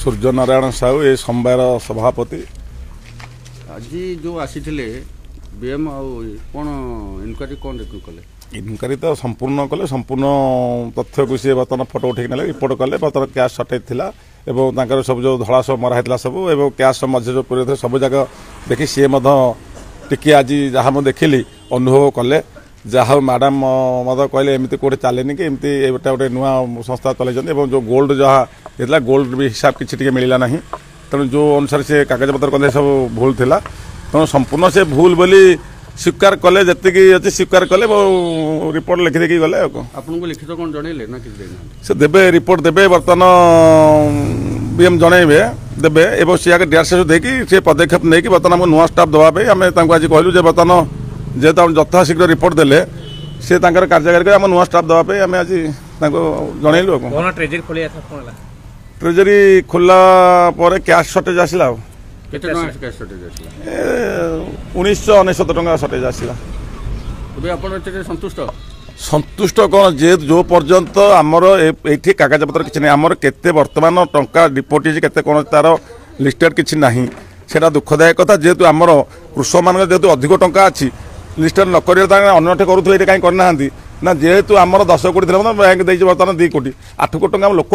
सूर्य नारायण साहू ये समवायर सभापति। आज जो आसी बीएम कौन इनक्वारी कौन कले इनक्वारी तो संपूर्ण कले संपूर्ण तथ्य को सी बर्तमान फोटो उठे ना रिपोर्ट कले बर्तमान कैश सर्टेज था एवं सब जो धड़ा सब मरा होता सब एवं कैश मझे जो पूरे थे सब जगह देखी सी टी आज जहाँ मुझे देखिली अनुभव कले जहाँ मैडम मत कहले एमती कौटे चलेनि कि एमती गोटे गोटे नुआ संस्था चलते जो गोल्ड जहाँ होता गोल्ड भी हिसाब किसी मिलला ना तेणु जो अनुसार से कागज पत्र कले सब भूल थिला तेणु संपूर्ण से भूल बोली स्वीकार कले जी अच्छे स्वीकार कले रिपोर्ट लिखिदेकी गले आपको लिखित कौन जनइले ना से देवे रिपोर्ट देवे बर्तमान बीएम जनइबे देवे एवं सी आगे डीआरसी देखी से पदक्षेप नहीं बर्तमान आम नुआ स्टाफ देवाई आम आज कहलु बर्तमान जेहेतु आम यथाशीघ्र रिपोर्ट देले से कार्यकारी आम नुआ स्टाफ देवाई आम आज जनइलु ट्रेजरी खोला पर कैश सर्टेज आसला 1999 टका सर्टेज आसला संतुष्ट संतुष्ट कौन जेहेतु जो पर्यंत आमर ये कागज पत्र किसी ना आमर केते वर्तमान टंका डिपोजिट केते कौन तार लिस्टेड किसी ना सेटा दुखदायक कथा जेहेतु आमर कृषक मान जेहेतु अधिक टंका अच्छी लिस्टेड न कर करुवे कहीं करना ना जेहेतु आमर 10 कोटी थी बैंक देती बर्तमान 2 कोटी 8 कोटी टका लोक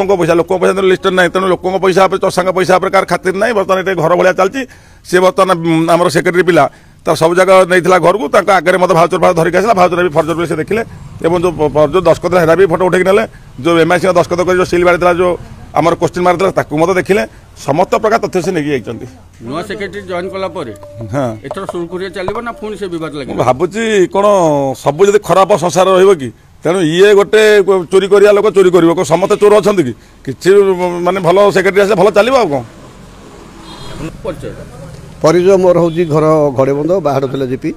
पैसा लिस्टेड ना तेणु लोक पैसा चषा पैसा कार खातिर ना बर्तमान ये घर भाया चलती सी बर्तमान आम सेक्रेटरी पिला तो सब जगह नहीं घर को आगे मतलब भाउचर धरिक आसला भाउचर भी फर्जर से देखिले जो दस्खत है भी फोटो उठे ना जो एमआईसी दस्खत कर सिल मारी जो आमर क्वेश्चन मारी मत देखिले समस्त प्रकार तथ्य से नहीं नुआ सेक्रेटरी जॉइन कला हाँ एथर सुरखुरी चलिबो ना पुणी से विवाद लगे भाबुची कौन सब जब खराब संसार रहिबो कि तेणु ये गोटे चोरी करिया लोक चोरी करिवो समस्त चोर अछंती कि माने भलो सेक्रेटरी आसे भलो चलिबो आ कोन परिचय मोर हूँ घर घड़े बंद बाहर जीपी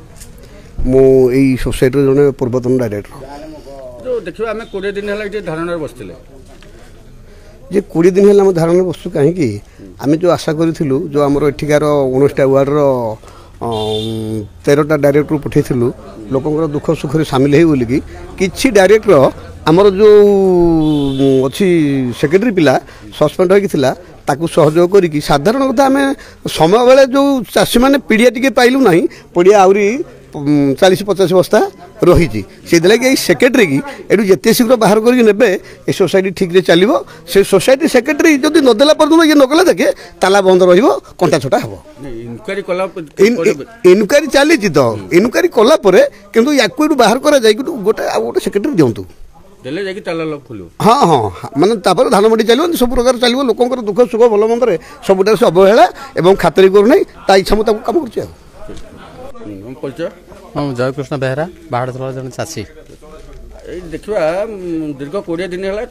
मुई सोसाइटी जड़े पूर्वतन डायरेक्टर जो देखिए आम 20 दिन है धारणा बसते जे 20 दिन है धारणा बसु कहीं आम जो आशा करूँ जो आमर एठिकार 19टा वार्डर 13टा डायरेक्टर पठेलु लोकंर दुख सुख सामिल हो बोलिकी किछि डायरेक्टर आमर जो अच्छी सेक्रेटरी पिला सस्पेंड होता ताकू सहयोग करी साधारण कथा आम समय बेले जो चाषी मैंने पीड़िया टी पाइलु ना पड़िया आहरी 40-50 बस्ता रही से सेक्रेटरी की एटू जिते शीघ्र बाहर करके सोसाइटी ठीक चलो से सोसाइटी सेक्रेटरी जब नदेला पर्यटन ये नकला देखे ताला बंद रंटा छटा हम इनक्वारी चली तो इनक्वारी कलापर कि या बाहर कर गोटे गोटे सेक्रेटरी दिंतु हाँ हाँ माने धान मंडी चलो सब प्रकार चलो लोक दुख सुख भल मंदे सबुटा से अवहेला और खातरी करूना ता इच्छा मुझे कम कर जयकृष्ण बेहरा बाहर जन चाषी देखा दीर्घ 20 दिन है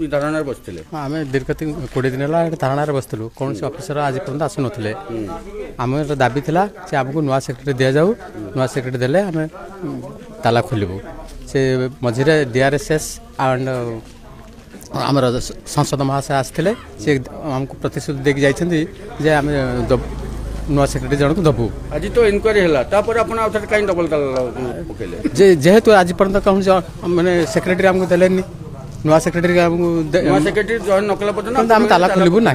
धारणा बसते आम दीर्घ 20 दिन है धारणा बसलु कौन से ऑफिसर आज पर्यटन आसु ना आम दाबी था आमको नुआ सेक्रेटरी दि जाऊ नुआ सेक्रेटरी देले आम ताला खोलू से मझे डीआरएसएस एंड आम संसद महाशय आसते सी आमको प्रतिश्रुति देकी जाइए आम नुआ सेक्रेटरी जन को दबू आज तो इनक्वारी है कहीं डबल जेहेतु आज पर्यटन कौन मैंने सेक्रेटरी आमको देलेनी नुआ सेक्रेटरी सेक्रेटरी जॉइन न कला ताला खोलू ना।